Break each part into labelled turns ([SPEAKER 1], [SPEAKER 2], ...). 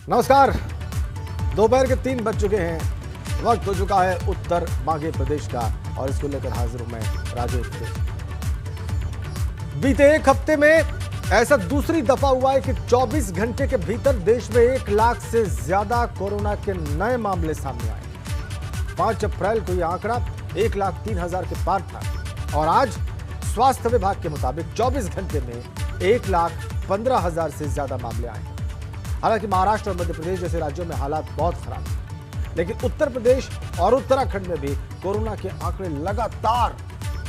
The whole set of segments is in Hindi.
[SPEAKER 1] नमस्कार। दोपहर के 3 बज चुके हैं। वक्त हो चुका है उत्तर मध्य प्रदेश का और इसको लेकर हाजिर हूं मैं राजेश। बीते एक हफ्ते में ऐसा दूसरी दफा हुआ है कि 24 घंटे के भीतर देश में 1 लाख से ज्यादा कोरोना के नए मामले सामने आए। 5 अप्रैल को यह आंकड़ा 1,03,000 के पार था और आज स्वास्थ्य विभाग के मुताबिक 24 घंटे में 1,15,000 से ज्यादा मामले आए। हालांकि महाराष्ट्र और मध्य प्रदेश जैसे राज्यों में हालात बहुत खराब हैं, लेकिन उत्तर प्रदेश और उत्तराखंड में भी कोरोना के आंकड़े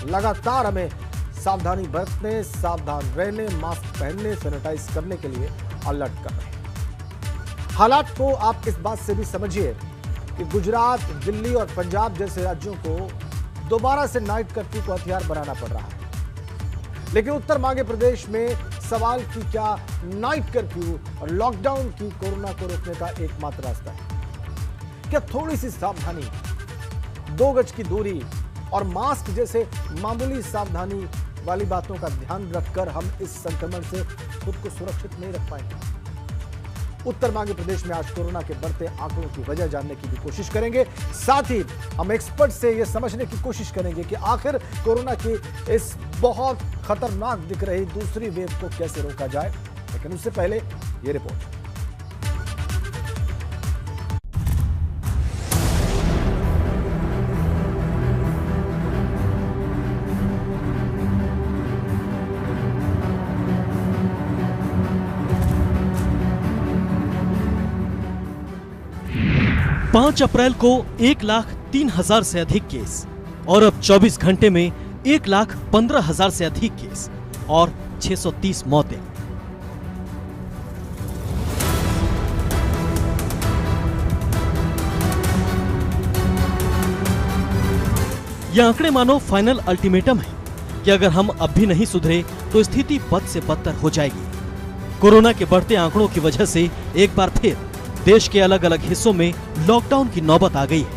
[SPEAKER 1] लगातार हमें सावधानी बरतने, सावधान रहने, मास्क पहनने, सैनिटाइज करने के लिए अलर्ट कर रहे हैं। हालात को आप इस बात से भी समझिए कि गुजरात, दिल्ली और पंजाब जैसे राज्यों को दोबारा से नाइट कर्फ्यू को हथियार बनाना पड़ रहा है, लेकिन उत्तर मध्य प्रदेश में सवाल की क्या नाइट कर्फ्यू और लॉकडाउन की कोरोना को रोकने का एकमात्र रास्ता है? क्या थोड़ी सी सावधानी, 2 गज की दूरी और मास्क जैसे मामूली सावधानी वाली बातों का ध्यान रखकर हम इस संक्रमण से खुद को सुरक्षित नहीं रख पाएंगे? उत्तर मध्य प्रदेश में आज कोरोना के बढ़ते आंकड़ों की वजह जानने की भी कोशिश करेंगे। साथ ही हम एक्सपर्ट से यह समझने की कोशिश करेंगे कि आखिर कोरोना की इस बहुत खतरनाक दिख रही दूसरी वेव को कैसे रोका जाए। लेकिन उससे पहले ये रिपोर्ट।
[SPEAKER 2] 5 अप्रैल को 1,03,000 से अधिक केस और अब 24 घंटे में 1,15,000 से अधिक केस और 630 मौतें। ये आंकड़े मानो फाइनल अल्टीमेटम है कि अगर हम अब भी नहीं सुधरे तो स्थिति बद से बदतर हो जाएगी। कोरोना के बढ़ते आंकड़ों की वजह से एक बार फिर देश के अलग अलग हिस्सों में लॉकडाउन की नौबत आ गई है।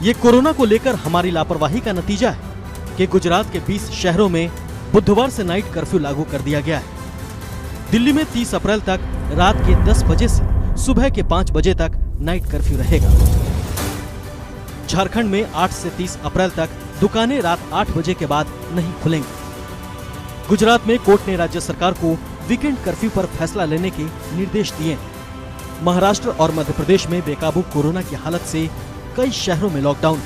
[SPEAKER 2] ये कोरोना को लेकर हमारी लापरवाही का नतीजा है कि गुजरात के 20 शहरों में बुधवार से नाइट कर्फ्यू लागू कर दिया गया है। दिल्ली में 30 अप्रैल तक रात के 10 बजे से सुबह के 5 बजे तक नाइट कर्फ्यू रहेगा। झारखंड में 8 से 30 अप्रैल तक दुकानें रात 8 बजे के बाद नहीं खुलेंगी। गुजरात में कोर्ट ने राज्य सरकार को वीकेंड कर्फ्यू पर फैसला लेने के निर्देश दिए हैं। महाराष्ट्र और मध्य प्रदेश में बेकाबू कोरोना की हालत से कई शहरों में लॉकडाउन।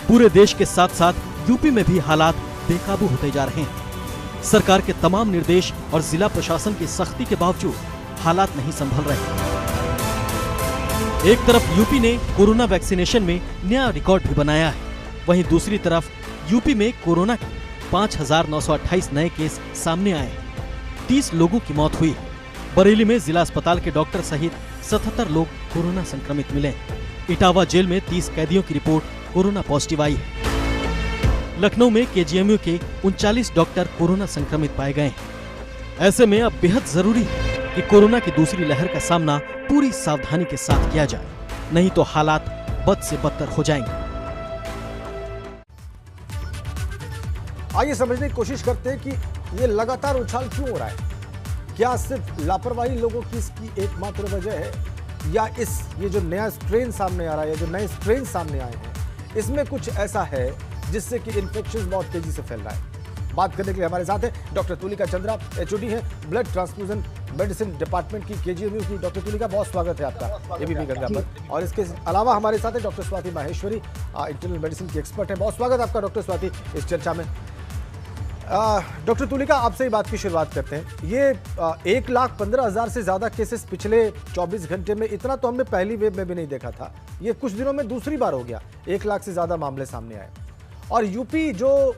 [SPEAKER 2] पूरे देश के साथ साथ यूपी में भी हालात बेकाबू होते जा रहे हैं। सरकार के तमाम निर्देश और जिला प्रशासन की सख्ती के बावजूद हालात नहीं संभल रहे। एक तरफ यूपी ने कोरोना वैक्सीनेशन में नया रिकॉर्ड भी बनाया है, वहीं दूसरी तरफ यूपी में कोरोना के 5,928 नए केस सामने आए। 30 लोगों की मौत हुई। बरेली में जिला अस्पताल के डॉक्टर सहित 77 लोग कोरोना संक्रमित मिले। इटावा जेल में 30 कैदियों की रिपोर्ट कोरोना पॉजिटिव आई है। लखनऊ में केजीएमयू के 39 डॉक्टर कोरोना संक्रमित पाए गए। ऐसे में अब बेहद जरूरी है कि कोरोना की दूसरी लहर का सामना पूरी सावधानी के साथ किया जाए, नहीं तो हालात बद से बदतर हो जाएंगे।
[SPEAKER 1] आइए समझने की कोशिश करते हैं कि ये लगातार उछाल क्यों हो रहा है। क्या सिर्फ लापरवाही लोगों की इसकी एकमात्र वजह है, या ये जो नया स्ट्रेन सामने आ रहा है, या जो नए स्ट्रेन सामने आए हैं, इसमें कुछ ऐसा है जिससे कि इन्फेक्शन बहुत तेजी से फैल रहा है। बात करने के लिए हमारे साथ है डॉक्टर तुलिका चंद्रा, एचओडी है ब्लड ट्रांसफ्यूजन मेडिसिन डिपार्टमेंट की केजीएमयू की। डॉक्टर तुलिका, बहुत स्वागत है आपका एबीपी गंगा पर। और इसके अलावा हमारे साथ है doctor Swati Maheshwari, internal medicine की एक्सपर्ट है। बहुत स्वागत आपका डॉक्टर स्वाति इस चर्चा में। डॉक्टर तुलिका, आपसे ही बात की शुरुआत करते हैं। ये 1,15,000 से ज्यादा केसेस पिछले 24 घंटे में, इतना तो हमने पहली वेव में भी नहीं देखा था। ये कुछ दिनों में दूसरी बार हो गया 1 लाख से ज्यादा मामले सामने आए। और यूपी जो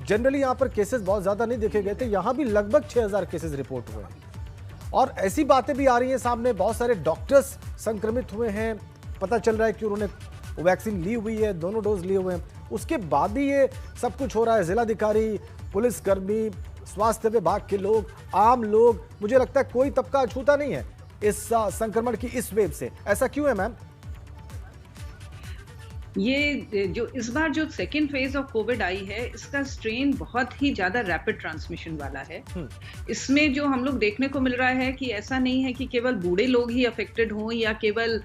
[SPEAKER 1] जनरली यहाँ पर केसेस बहुत ज्यादा नहीं देखे गए थे, यहाँ भी लगभग 6,000 केसेस रिपोर्ट हुए हैं। और ऐसी बातें भी आ रही हैं सामने, बहुत सारे डॉक्टर्स संक्रमित हुए हैं। पता चल रहा है कि उन्होंने वैक्सीन ली हुई है, दोनों डोज लिए हुए हैं, उसके बाद भी ये सब कुछ हो रहा है। जिलाधिकारी, पुलिसकर्मी, स्वास्थ्य विभाग के लोग, आम लोग, मुझे लगता है कोई तबका अछूता नहीं है इस संक्रमण की इस वेव से। ऐसा क्यों है मैम?
[SPEAKER 3] ये जो इस बार जो सेकेंड फेज ऑफ कोविड आई है, इसका स्ट्रेन बहुत ही ज़्यादा रैपिड ट्रांसमिशन वाला है। इसमें जो हम लोग देखने को मिल रहा है कि ऐसा नहीं है कि केवल बूढ़े लोग ही अफेक्टेड हों या केवल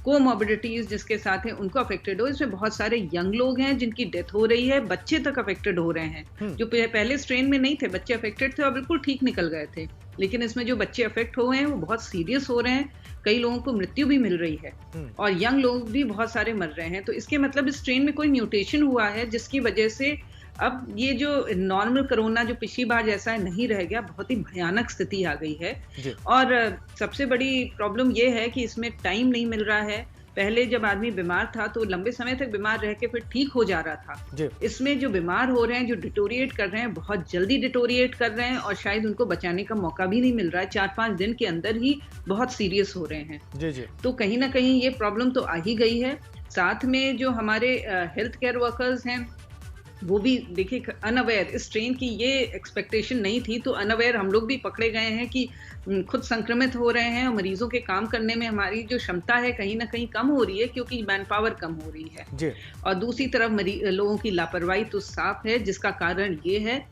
[SPEAKER 3] कोमॉर्बिडिटीज जिसके साथ हैं उनको अफेक्टेड हो। इसमें बहुत सारे यंग लोग हैं जिनकी डेथ हो रही है, बच्चे तक अफेक्टेड हो रहे हैं। जो पहले स्ट्रेन में नहीं थे, बच्चे अफेक्टेड थे और बिल्कुल ठीक निकल गए थे, लेकिन इसमें जो बच्चे अफेक्ट हो रहे हैं वो बहुत सीरियस हो रहे हैं। कई लोगों को मृत्यु भी मिल रही है और यंग लोग भी बहुत सारे मर रहे हैं। तो इसके मतलब इस स्ट्रेन में कोई म्यूटेशन हुआ है जिसकी वजह से अब ये जो नॉर्मल कोरोना जो पिछली बार जैसा है नहीं रह गया, बहुत ही भयानक स्थिति आ गई है। और सबसे बड़ी प्रॉब्लम ये है कि इसमें टाइम नहीं मिल रहा है। पहले जब आदमी बीमार था तो लंबे समय तक बीमार रह के फिर ठीक हो जा रहा था। इसमें जो बीमार हो रहे हैं, जो डिटोरिएट कर रहे हैं, बहुत जल्दी डिटोरिएट कर रहे हैं और शायद उनको बचाने का मौका भी नहीं मिल रहा है। 4-5 दिन के अंदर ही बहुत सीरियस हो रहे हैं। तो कहीं ना कहीं ये प्रॉब्लम तो आ ही गई है। साथ में जो हमारे हेल्थ केयर वर्कर्स हैं वो भी देखिए अनअवेयर, इस स्ट्रेन की ये एक्सपेक्टेशन नहीं थी, तो अनअवेयर हम लोग भी पकड़े गए हैं कि खुद संक्रमित हो रहे हैं और मरीजों के काम करने में हमारी जो क्षमता है कहीं ना कहीं कम हो रही है क्योंकि मैन पावर कम हो रही है। और दूसरी तरफ लोगों की लापरवाही तो साफ है, जिसका कारण ये है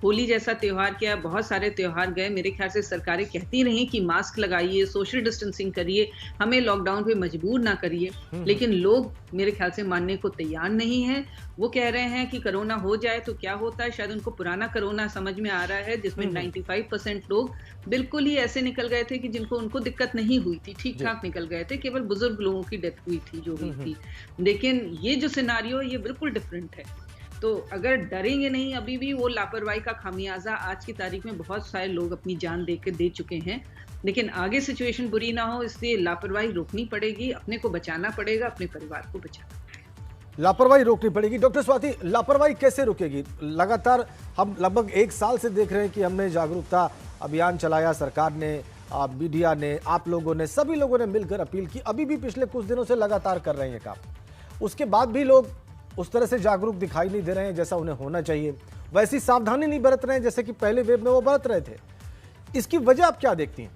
[SPEAKER 3] होली जैसा त्योहार किया, बहुत सारे त्योहार गए, मेरे ख्याल से सरकारें कहती रही कि मास्क लगाइए, सोशल डिस्टेंसिंग करिए, हमें लॉकडाउन पे मजबूर ना करिए, लेकिन लोग मेरे ख्याल से मानने को तैयार नहीं है। वो कह रहे हैं कि कोरोना हो जाए तो क्या होता है, शायद उनको पुराना कोरोना समझ में आ रहा है जिसमें 95% लोग बिल्कुल ही ऐसे निकल गए थे कि जिनको उनको दिक्कत नहीं हुई थी, ठीक ठाक निकल गए थे, केवल बुजुर्ग लोगों की डेथ हुई थी जो हुई थी। लेकिन ये जो सिनारियो ये बिल्कुल डिफरेंट है। तो अगर डरेंगे नहीं, अभी भी वो लापरवाही का खामियाजा आज की तारीख में बहुत सारे लोग अपनी जान दे चुके हैं। लेकिन आगे सिचुएशन बुरी ना हो इसलिए लापरवाही रोकनी पड़ेगी, अपने को बचाना पड़ेगा, अपने परिवार को बचाना पड़ेगा।
[SPEAKER 1] लापरवाही रोकनी पड़ेगी। डॉक्टर स्वाति, लापरवाही कैसे रुकेगी? लगातार हम लगभग 1 साल से देख रहे हैं कि हमने जागरूकता अभियान चलाया, सरकार ने, मीडिया ने, आप लोगों ने, सभी लोगों ने मिलकर अपील की, अभी भी पिछले कुछ दिनों से लगातार कर रहे हैं काम। उसके बाद भी लोग उस तरह से जागरूक दिखाई नहीं दे रहे हैं जैसा उन्हें होना चाहिए, वैसी सावधानी नहीं बरत रहे हैं जैसे कि पहले वेव में वो बरत रहे थे। इसकी वजह आप क्या देखती हैं?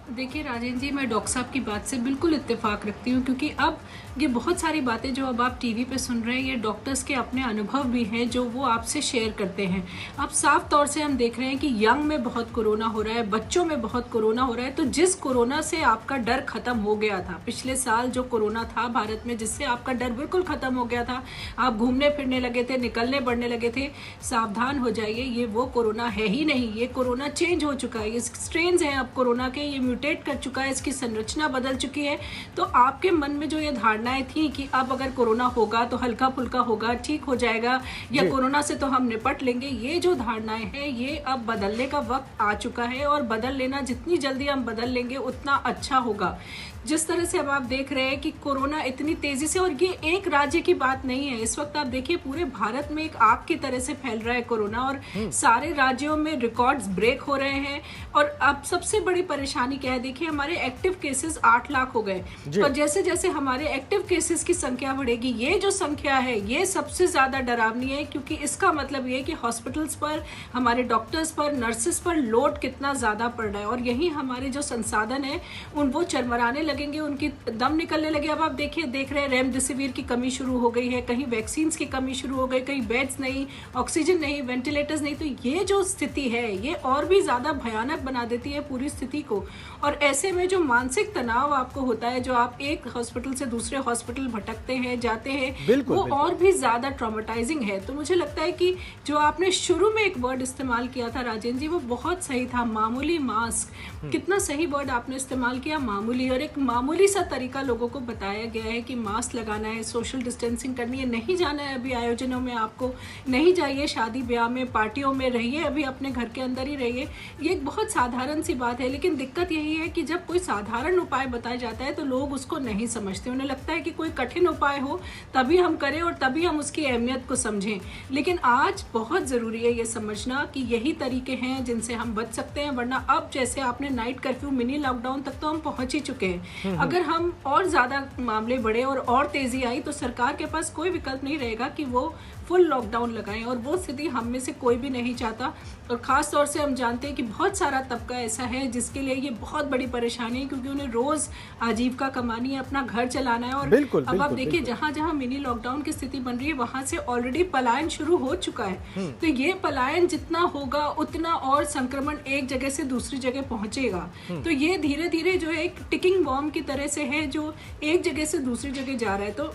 [SPEAKER 4] देखिए राजेंद्र जी, मैं डॉक्टर साहब की बात से बिल्कुल इत्तेफाक रखती हूँ, क्योंकि अब ये बहुत सारी बातें जो अब आप टीवी पे सुन रहे हैं ये डॉक्टर्स के अपने अनुभव भी हैं जो वो आपसे शेयर करते हैं। अब साफ तौर से हम देख रहे हैं कि यंग में बहुत कोरोना हो रहा है, बच्चों में बहुत कोरोना हो रहा है। तो जिस कोरोना से आपका डर खत्म हो गया था पिछले साल, जो कोरोना था भारत में जिससे आपका डर बिल्कुल खत्म हो गया था, आप घूमने फिरने लगे थे, निकलने बढ़ने लगे थे, सावधान हो जाइए, ये वो कोरोना है ही नहीं। ये कोरोना चेंज हो चुका है, ये स्ट्रेन्स हैं अब कोरोना के, ये म्यूटेट कर चुका है, इसकी संरचना बदल चुकी है। तो आपके मन में जो ये धारणाएं थी कि अब अगर कोरोना होगा तो हल्का फुल्का होगा, ठीक हो जाएगा, या कोरोना से तो हम निपट लेंगे, ये जो धारणाएं हैं ये अब बदलने का वक्त आ चुका है। और बदल लेना, जितनी जल्दी हम बदल लेंगे उतना अच्छा होगा। जिस तरह से अब आप देख रहे हैं कि कोरोना इतनी तेजी से, और ये एक राज्य की बात नहीं है, इस वक्त आप देखिए पूरे भारत में एक आग की तरह से फैल रहा है कोरोना, और सारे राज्यों में रिकॉर्ड्स ब्रेक हो रहे हैं। और अब सबसे बड़ी परेशानी क्या है, देखिए हमारे एक्टिव केसेस 8 लाख हो गए, और जैसे जैसे हमारे एक्टिव केसेस की संख्या बढ़ेगी, ये जो संख्या है ये सबसे ज्यादा डरावनी है, क्योंकि इसका मतलब ये है कि हॉस्पिटल्स पर, हमारे डॉक्टर्स पर, नर्सेस पर लोड कितना ज्यादा पड़ रहा है, और यही हमारे जो संसाधन है उन वो चरमराने लगेंगे, उनकी दम निकलने लगे। अब आप देखिए, देख रहे हैं रेमडेसिविर की कमी शुरू हो गई है, कहीं वैक्सीन की कमी शुरू हो गई, कहीं बेड्स नहीं, ऑक्सीजन नहीं, वेंटिलेटर्स नहीं। तो ये जो स्थिति है ये और भी ज्यादा भयानक बना देती है पूरी स्थिति को। और ऐसे में जो मानसिक तनाव आपको होता है, जो आप एक हॉस्पिटल से दूसरे हॉस्पिटल भटकते हैं, जाते हैं, वो और भी ज्यादा ट्रॉमेटाइजिंग है। तो मुझे लगता है कि जो आपने शुरू में एक वर्ड इस्तेमाल किया था राजेंद्र जी, वो बहुत सही था, मामूली मास्क। कितना सही वर्ड आपने इस्तेमाल किया, मामूली। और एक मामूली सा तरीका लोगों को बताया गया है कि मास्क लगाना है, सोशल डिस्टेंसिंग करनी है, नहीं जाना है अभी आयोजनों में, आपको नहीं जाइए, शादी ब्याह में, पार्टियों में रहिए, अभी अपने घर के अंदर ही रहिए। ये एक बहुत साधारण सी बात है, लेकिन दिक्कत यही है कि जब कोई साधारण उपाय बताया जाता है तो लोग उसको नहीं समझते। उन्हें लगता है कि कोई कठिन उपाय हो तभी हम करें और तभी हम उसकी अहमियत को समझें। लेकिन आज बहुत ज़रूरी है ये समझना कि यही तरीके हैं जिनसे हम बच सकते हैं, वरना अब जैसे आपने नाइट कर्फ्यू, मिनी लॉकडाउन तक तो हम पहुँच ही चुके हैं। अगर हम और ज़्यादा मामले बढ़े और तेज़ी आई तो सरकार के पास कोई विकल्प नहीं रहेगा कि वो फुल लॉकडाउन लगाएं, और वो स्थिति हम में से कोई भी नहीं चाहता। और ख़ास तौर से हम जानते हैं कि बहुत सारा तबका ऐसा है जिसके लिए ये बहुत बड़ी परेशानी है, क्योंकि उन्हें रोज़ आजीविका कमानी है, अपना घर चलाना है। और अब आप देखिए जहाँ जहाँ मिनी लॉकडाउन की स्थिति बन रही है वहाँ से ऑलरेडी पलायन शुरू हो चुका है। तो ये पलायन जितना होगा उतना और संक्रमण एक जगह से दूसरी जगह पहुँचेगा। तो ये धीरे धीरे जो है एक टिकिंग बॉम्ब की तरह से है जो एक जगह से दूसरी जगह जा रहा है। तो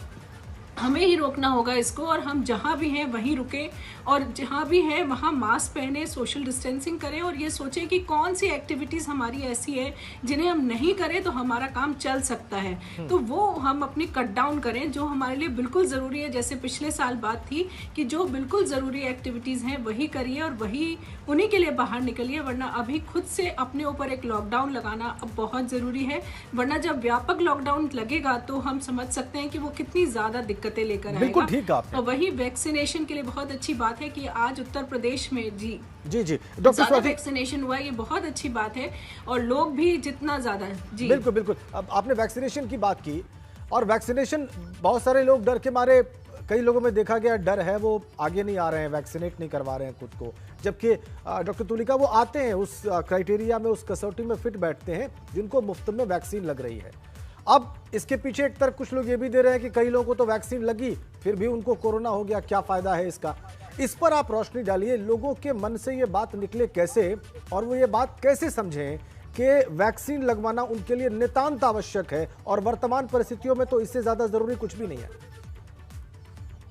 [SPEAKER 4] हमें ही रोकना होगा इसको, और हम जहाँ भी हैं वहीं रुकें, और जहाँ भी हैं वहाँ मास्क पहने, सोशल डिस्टेंसिंग करें, और ये सोचें कि कौन सी एक्टिविटीज़ हमारी ऐसी है जिन्हें हम नहीं करें तो हमारा काम चल सकता है। तो वो हम अपनी कट डाउन करें जो हमारे लिए बिल्कुल ज़रूरी है। जैसे पिछले साल बात थी कि जो बिल्कुल ज़रूरी एक्टिविटीज़ हैं वही करिए और वही उन्हीं के लिए बाहर निकलिए, वरना अभी खुद से अपने ऊपर एक लॉकडाउन लगाना अब बहुत ज़रूरी है। वरना जब व्यापक लॉकडाउन लगेगा तो हम समझ सकते हैं कि वो कितनी ज़्यादा दिक्कतें लेकर आएगा।
[SPEAKER 1] बिल्कुल ठीक आपने।
[SPEAKER 4] और वही वैक्सीनेशन के लिए बहुत अच्छी बात है कि आज उत्तर प्रदेश में जी
[SPEAKER 1] डॉक्टर स्वाति,
[SPEAKER 4] वैक्सीनेशन हुआ है, ये बहुत अच्छी बात है। और लोग भी जितना ज्यादा जी
[SPEAKER 1] बिल्कुल। अब आपने वैक्सीनेशन की बात की, और वैक्सीनेशन बहुत सारे लोग डर के मारे, कई लोगों में देखा गया डर है, वो आगे नहीं आ रहे हैं, वैक्सीनेट नहीं करवा रहे हैं खुद को, जबकि डॉक्टर तुलिका वो आते हैं उस क्राइटेरिया में, उस कसौटी में फिट बैठते हैं जिनको मुफ्त में वैक्सीन लग रही है। अब इसके पीछे एक तरफ कुछ लोग ये भी दे रहे हैं कि कई लोगों को तो वैक्सीन लगी फिर भी उनको कोरोना हो गया, क्या फायदा है इसका। इस पर आप रोशनी डालिए, लोगों के मन से ये बात निकले कैसे, और वो ये बात कैसे समझें कि वैक्सीन लगवाना उनके लिए नितांत आवश्यक है, और वर्तमान परिस्थितियों में तो इससे ज्यादा जरूरी कुछ भी नहीं है।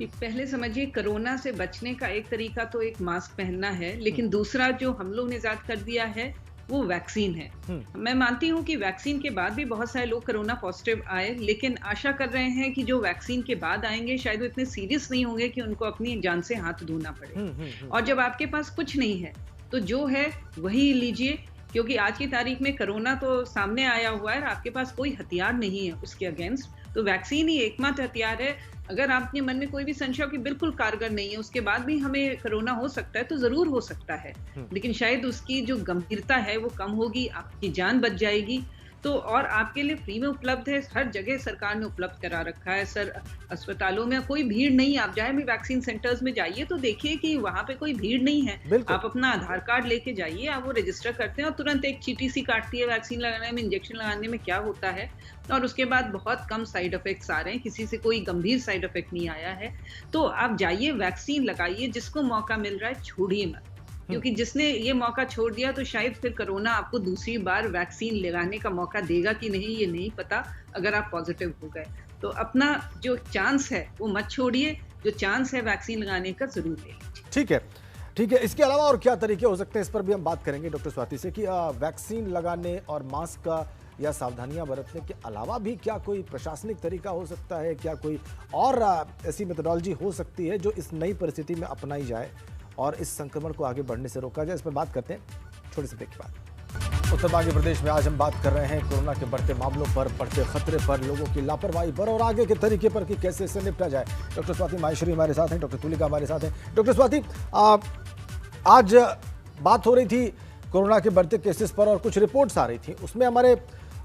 [SPEAKER 3] पहले समझिए, कोरोना से बचने का एक तरीका तो एक मास्क पहनना है, लेकिन दूसरा जो हम लोग ने इजाद कर दिया है वो वैक्सीन है। मैं मानती हूँ कि वैक्सीन के बाद भी बहुत सारे लोग कोरोना पॉजिटिव आए, लेकिन आशा कर रहे हैं कि जो वैक्सीन के बाद आएंगे शायद वो इतने सीरियस नहीं होंगे कि उनको अपनी जान से हाथ धोना पड़े। और जब आपके पास कुछ नहीं है तो जो है वही लीजिए, क्योंकि आज की तारीख में कोरोना तो सामने आया हुआ है और आपके पास कोई हथियार नहीं है उसके अगेंस्ट, तो वैक्सीन ही एकमात्र हथियार है। अगर आपके मन में कोई भी संशय हो कि बिल्कुल कारगर नहीं है, उसके बाद भी हमें कोरोना हो सकता है, तो जरूर हो सकता है, लेकिन शायद उसकी जो गंभीरता है वो कम होगी, आपकी जान बच जाएगी। तो और आपके लिए फ्री में उपलब्ध है, हर जगह सरकार ने उपलब्ध करा रखा है। सर अस्पतालों में कोई भीड़ नहीं, आप जाए भी वैक्सीन सेंटर्स में जाइए तो देखिए कि वहाँ पे कोई भीड़ नहीं है। आप अपना आधार कार्ड लेके जाइए, आप वो रजिस्टर करते हैं और तुरंत एक चीटी सी काटती है वैक्सीन लगाने में, इंजेक्शन लगाने में क्या होता है, और उसके बाद बहुत कम साइड इफेक्ट्स आ रहे हैं, किसी से कोई गंभीर साइड इफेक्ट नहीं आया है। तो आप जाइए वैक्सीन लगाइए, जिसको मौका मिल रहा है छोड़िए मत, क्योंकि जिसने ये मौका छोड़ दिया तो शायद फिर कोरोना आपको दूसरी बार वैक्सीन लगाने का मौका देगा कि नहीं ये नहीं पता, अगर आप पॉजिटिव हो गए। तो अपना जो चांस है वो मत छोड़िए, जो चांस है वैक्सीन लगाने का जरूर ले लीजिए।
[SPEAKER 1] ठीक है। इसके अलावा और क्या तरीके हो सकते हैं, इस पर भी हम बात करेंगे डॉक्टर स्वाति से कि वैक्सीन लगाने और मास्क का या सावधानियां बरतने के अलावा भी क्या कोई प्रशासनिक तरीका हो सकता है, क्या कोई और ऐसी मेथोडोलॉजी हो सकती है जो इस नई परिस्थिति में अपनाई जाए और इस संक्रमण को आगे बढ़ने से रोका जाए। इस पर बात करते हैं छोटे से ब्रेक के बाद। उत्तर मध्य प्रदेश में आज हम बात कर रहे हैं कोरोना के बढ़ते मामलों पर, बढ़ते खतरे पर, लोगों की लापरवाही पर और आगे के तरीके पर कि कैसे इससे निपटा जाए। डॉक्टर स्वाति माहेश्वरी हमारे साथ हैं, डॉक्टर तुलिका हमारे साथ हैं। डॉक्टर स्वाति, आज बात हो रही थी कोरोना के बढ़ते केसेस पर और कुछ रिपोर्ट्स आ रही थी, उसमें हमारे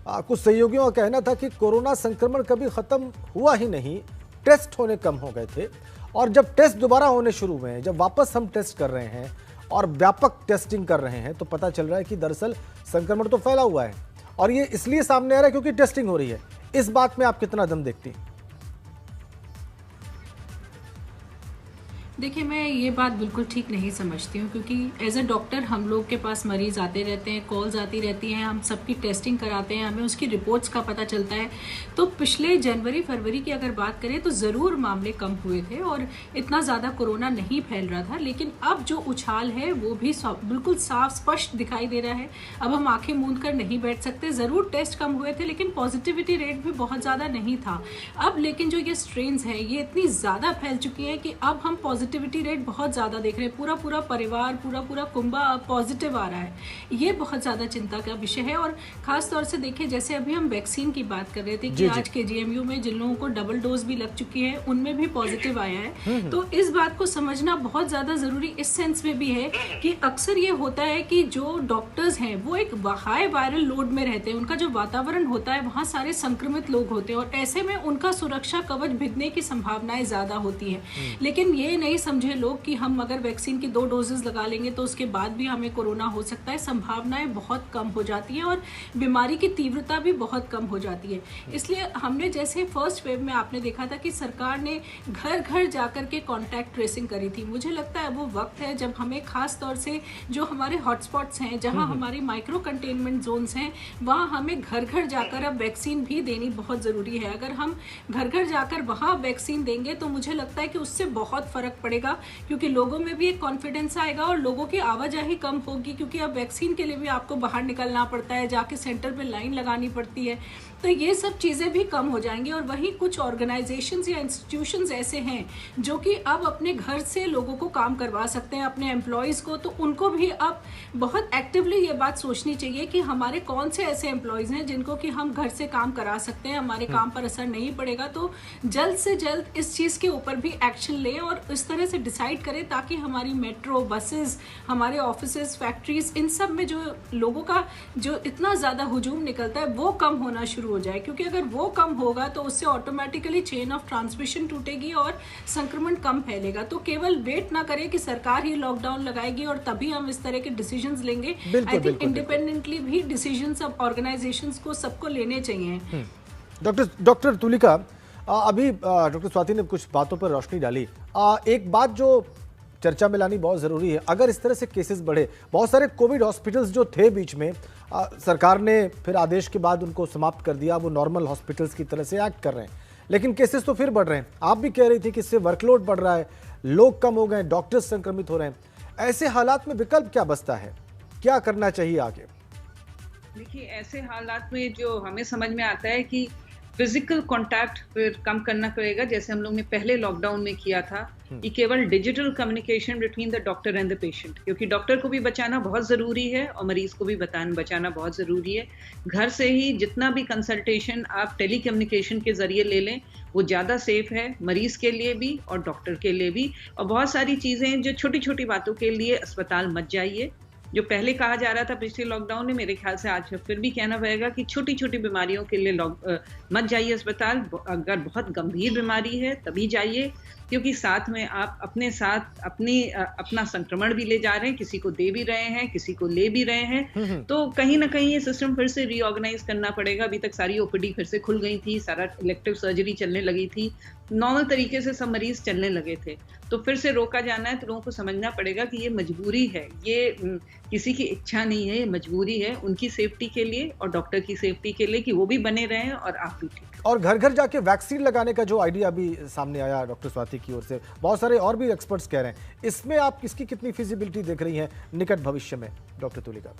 [SPEAKER 1] कुछ सहयोगियों का कहना था कि कोरोना संक्रमण कभी खत्म हुआ ही नहीं, टेस्ट होने कम हो गए थे, और जब टेस्ट दोबारा होने शुरू हुए हैं, जब वापस हम टेस्ट कर रहे हैं और व्यापक टेस्टिंग कर रहे हैं, तो पता चल रहा है कि दरअसल संक्रमण तो फैला हुआ है, और ये इसलिए सामने आ रहा है क्योंकि टेस्टिंग हो रही है। इस बात में आप कितना दम देखती हैं?
[SPEAKER 4] देखिए, मैं ये बात बिल्कुल ठीक नहीं समझती हूँ, क्योंकि एज अ डॉक्टर हम लोग के पास मरीज़ आते रहते हैं, कॉल्स आती रहती हैं, हम सबकी टेस्टिंग कराते हैं, हमें उसकी रिपोर्ट्स का पता चलता है। तो पिछले जनवरी फरवरी की अगर बात करें तो ज़रूर मामले कम हुए थे और इतना ज़्यादा कोरोना नहीं फैल रहा था, लेकिन अब जो उछाल है वो भी बिल्कुल साफ स्पष्ट दिखाई दे रहा है। अब हम आंखें मूंद कर नहीं बैठ सकते। ज़रूर टेस्ट कम हुए थे, लेकिन पॉजिटिविटी रेट भी बहुत ज़्यादा नहीं था। अब लेकिन जो ये स्ट्रेन्स हैं ये इतनी ज़्यादा फैल चुकी हैं कि अब हम पॉजिटिविटी रेट बहुत ज़्यादा देख रहे हैं, पूरा पूरा परिवार, पूरा कुंबा पॉजिटिव आ रहा है। ये बहुत ज़्यादा चिंता का विषय है। और ख़ास तौर से देखिए, जैसे अभी हम वैक्सीन की बात कर रहे थे कि आज KGMU में जिन लोगों को डबल डोज भी लग चुकी है उनमें भी पॉजिटिव आया है। तो इस बात को समझना बहुत ज़्यादा ज़रूरी इस सेंस में भी है कि अक्सर ये होता है कि जो डॉक्टर्स हैं वो एक हाई वायरल लोड में रहते हैं, उनका जो वातावरण होता है वहाँ सारे संक्रमित लोग होते हैं और ऐसे में उनका सुरक्षा कवच भिगने की संभावनाएं ज़्यादा होती हैं। लेकिन ये नहीं समझे लोग कि हम अगर वैक्सीन की 2 डोजेज लगा लेंगे तो उसके बाद भी हमें कोरोना हो सकता है। संभावनाएं बहुत कम हो जाती हैं और बीमारी की तीव्रता भी बहुत कम हो जाती है। इसलिए हमने जैसे फर्स्ट वेव में आपने देखा था कि सरकार ने घर घर जाकर के कॉन्टैक्ट ट्रेसिंग करी थी। मुझे लगता है वो वक्त है जब हमें खास तौर से जो हमारे हॉटस्पॉट्स हैं, जहां हमारी माइक्रो कंटेनमेंट जोन्स हैं, वहां हमें घर घर जाकर अब वैक्सीन भी देनी बहुत ज़रूरी है। अगर हम घर घर जाकर वहां वैक्सीन देंगे तो मुझे लगता है कि उससे बहुत फ़र्क पड़ेगा, क्योंकि लोगों में भी एक कॉन्फिडेंस आएगा और लोगों की आवाजाही कम होगी, क्योंकि अब वैक्सीन के लिए भी आपको बाहर निकलना पड़ता है, जाके सेंटर पे लाइन लगानी पड़ती है। तो ये सब चीज़ें भी कम हो जाएंगी। और वहीं कुछ ऑर्गेनाइजेशंस या इंस्टीट्यूशंस ऐसे हैं जो कि अब अपने घर से लोगों को काम करवा सकते हैं, अपने एम्प्लॉयज़ को, तो उनको भी अब बहुत एक्टिवली ये बात सोचनी चाहिए कि हमारे कौन से ऐसे एम्प्लॉयज़ हैं जिनको कि हम घर से काम करा सकते हैं, हमारे काम पर असर नहीं पड़ेगा। तो जल्द से जल्द इस चीज़ के ऊपर भी एक्शन लें और इस तरह से डिसाइड करें ताकि हमारी मेट्रो, बसेस, हमारे ऑफिसेज, फैक्ट्रीज, इन सब में जो लोगों का जो इतना ज़्यादा हुजूम निकलता है वो कम होना शुरू हो जाए। क्योंकि अगर वो कम होगा तो उससे ऑटोमेटिकली चेन ऑफ ट्रांसमिशन टूटेगी और संक्रमण कम फैलेगा। तो केवल वेट ना करें कि सरकार ही लॉकडाउन लगाएगी और तभी हम इस तरह के डिसीजंस लेंगे। आई थिंक इंडिपेंडेंटली भी डिसीजंस अब ऑर्गेनाइजेशंस को सबको लेने चाहिए।
[SPEAKER 1] डॉक्टर तुलिका, अभी डॉक्टर स्वाति ने कुछ बातों पर रोशनी डाली। एक बात जो चर्चा में लानी बहुत ज़रूरी है, अगर इस तरह से केसेस बढ़े, बहुत सारे कोविड हॉस्पिटल्स जो थे बीच में, सरकार ने फिर आदेश के बाद उनको समाप्त कर दिया, वो नॉर्मल हॉस्पिटल्स की तरह से एक्ट कर रहे हैं, लेकिन केसेस तो फिर बढ़ रहे हैं। आप भी कह रही थी कि इससे वर्कलोड बढ़ रहा है, लोग कम हो गए, डॉक्टर्स संक्रमित हो रहे हैं। ऐसे हालात में विकल्प क्या बचता है, क्या करना चाहिए आगे?
[SPEAKER 3] देखिए, ऐसे हालात में जो हमें समझ में आता है कि फिजिकल कांटेक्ट फिर कम करना पड़ेगा, जैसे हम लोग ने पहले लॉकडाउन में किया था कि केवल digital communication between the doctor and the patient, क्योंकि डॉक्टर को भी बचाना बहुत ज़रूरी है और मरीज को भी बचाना बहुत ज़रूरी है। घर से ही जितना भी कंसल्टेशन आप टेली कम्युनिकेशन के ज़रिए ले लें वो ज़्यादा सेफ है, मरीज़ के लिए भी और डॉक्टर के लिए भी। और बहुत सारी चीज़ें जो छोटी छोटी बातों के लिए अस्पताल मत जाइए, जो पहले कहा जा रहा था पिछले लॉकडाउन में, मेरे ख्याल से आज फिर भी कहना पड़ेगा कि छोटी छोटी बीमारियों के लिए मत जाइए अस्पताल। अगर बहुत गंभीर बीमारी है तभी जाइए, क्योंकि साथ में आप अपने साथ अपना संक्रमण भी ले जा रहे हैं, किसी को दे भी रहे हैं, किसी को ले भी रहे हैं। तो कहीं ना कहीं ये सिस्टम फिर से रीऑर्गेनाइज करना पड़ेगा। अभी तक सारी ओपीडी फिर से खुल गई थी, सारा इलेक्टिव सर्जरी चलने लगी थी, नॉर्मल तरीके से सब मरीज चलने लगे थे। तो फिर से रोका जाना है तो लोगों को समझना पड़ेगा कि ये मजबूरी है, ये किसी की इच्छा नहीं है, ये मजबूरी है उनकी सेफ्टी के लिए और डॉक्टर की सेफ्टी के लिए कि वो भी बने रहें और आप भी ठीक।
[SPEAKER 1] और घर घर जाके वैक्सीन लगाने का जो आइडिया अभी सामने आया डॉक्टर स्वाति की ओर से, बहुत सारे और भी एक्सपर्ट्स कह रहे हैं, इसमें आप किसकी कितनी फिजिबिलिटी देख रही हैं निकट भविष्य में डॉक्टर तुलिका?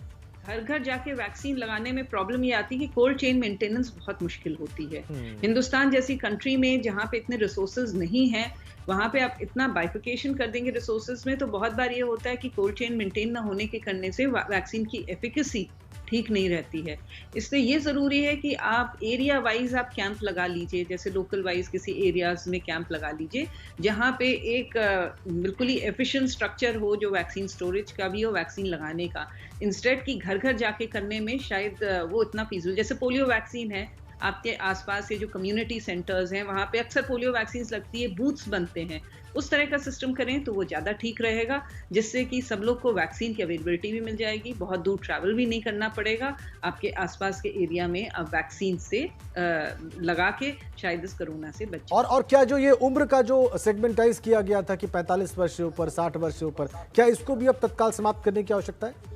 [SPEAKER 3] घर घर जाके वैक्सीन लगाने में प्रॉब्लम ये आती है कि कोल्ड चेन मेंटेनेंस बहुत मुश्किल होती है। हिंदुस्तान जैसी कंट्री में जहाँ पे इतने रिसोर्सेज नहीं हैं, वहाँ पे आप इतना बाइफिकेशन कर देंगे रिसोर्सेज में, तो बहुत बार ये होता है कि कोल्ड चेन मेंटेन ना होने के करने से वैक्सीन की एफिकेसी ठीक नहीं रहती है। इसलिए ये ज़रूरी है कि आप एरिया वाइज आप कैंप लगा लीजिए, जैसे लोकल वाइज किसी एरियाज में कैंप लगा लीजिए जहाँ पे एक बिल्कुल ही एफिशिएंट स्ट्रक्चर हो जो वैक्सीन स्टोरेज का भी हो, वैक्सीन लगाने का, इंस्टेड कि घर घर जाके करने में शायद वो इतना फीजिबल। जैसे पोलियो वैक्सीन है, आपके आसपास के जो कम्युनिटी सेंटर्स हैं वहाँ पे अक्सर पोलियो वैक्सीन लगती है, बूथ्स बनते हैं, उस तरह का सिस्टम करें तो वो ज़्यादा ठीक रहेगा, जिससे कि सब लोग को वैक्सीन की अवेलेबिलिटी भी मिल जाएगी, बहुत दूर ट्रैवल भी नहीं करना पड़ेगा, आपके आसपास के एरिया में आप वैक्सीन से लगा के शायद इस कोरोना से बचें।
[SPEAKER 1] और क्या जो ये उम्र का जो सेगमेंटाइज किया गया था कि 45 वर्ष से ऊपर, 60 वर्ष से ऊपर, क्या इसको भी अब तत्काल समाप्त करने की आवश्यकता है?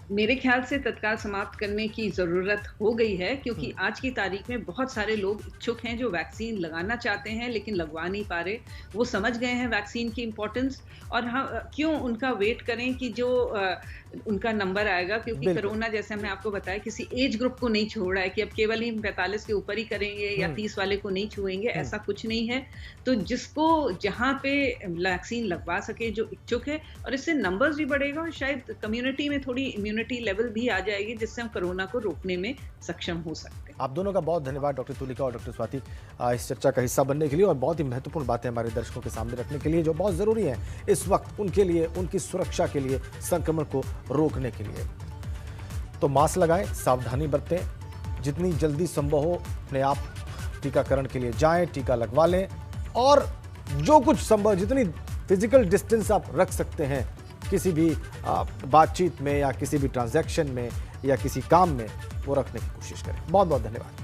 [SPEAKER 3] मेरे ख्याल से तत्काल समाप्त करने की ज़रूरत हो गई है, क्योंकि आज की तारीख में बहुत सारे लोग इच्छुक हैं जो वैक्सीन लगाना चाहते हैं लेकिन लगवा नहीं पा रहे। वो समझ गए हैं वैक्सीन की इम्पोर्टेंस, और क्यों उनका वेट करें कि जो उनका नंबर आएगा, क्योंकि कोरोना जैसे हमने आपको बताया किसी एज ग्रुप को नहीं छोड़ रहा है कि अब केवल ही 45 के ऊपर ही करेंगे या 30 वाले को नहीं छुएंगे, ऐसा कुछ नहीं है। तो जिसको जहाँ पे वैक्सीन लगवा सके जो इच्छुक है, और इससे नंबर्स भी बढ़ेगा और शायद कम्युनिटी में थोड़ी इम्यूनिटी लेवल भी आ जाएगी, जिससे हम कोरोना को रोकने में सक्षम हो सकते हैं।
[SPEAKER 1] आप दोनों का बहुत धन्यवाद डॉक्टर तुलिका और डॉक्टर स्वाति इस चर्चा का हिस्सा बनने के लिए और बहुत ही महत्वपूर्ण बातें हमारे दर्शकों के सामने रखने के लिए, जो बहुत जरूरी है इस वक्त उनके लिए, उनकी सुरक्षा के लिए, संक्रमण को रोकने के लिए। तो मास्क लगाएं, सावधानी बरतें, जितनी जल्दी संभव हो अपने आप टीकाकरण के लिए जाएं, टीका लगवा लें, और जो कुछ संभव जितनी फिजिकल डिस्टेंस आप रख सकते हैं किसी भी बातचीत में या किसी भी ट्रांजैक्शन में या किसी काम में, वो रखने की कोशिश करें। बहुत बहुत धन्यवाद।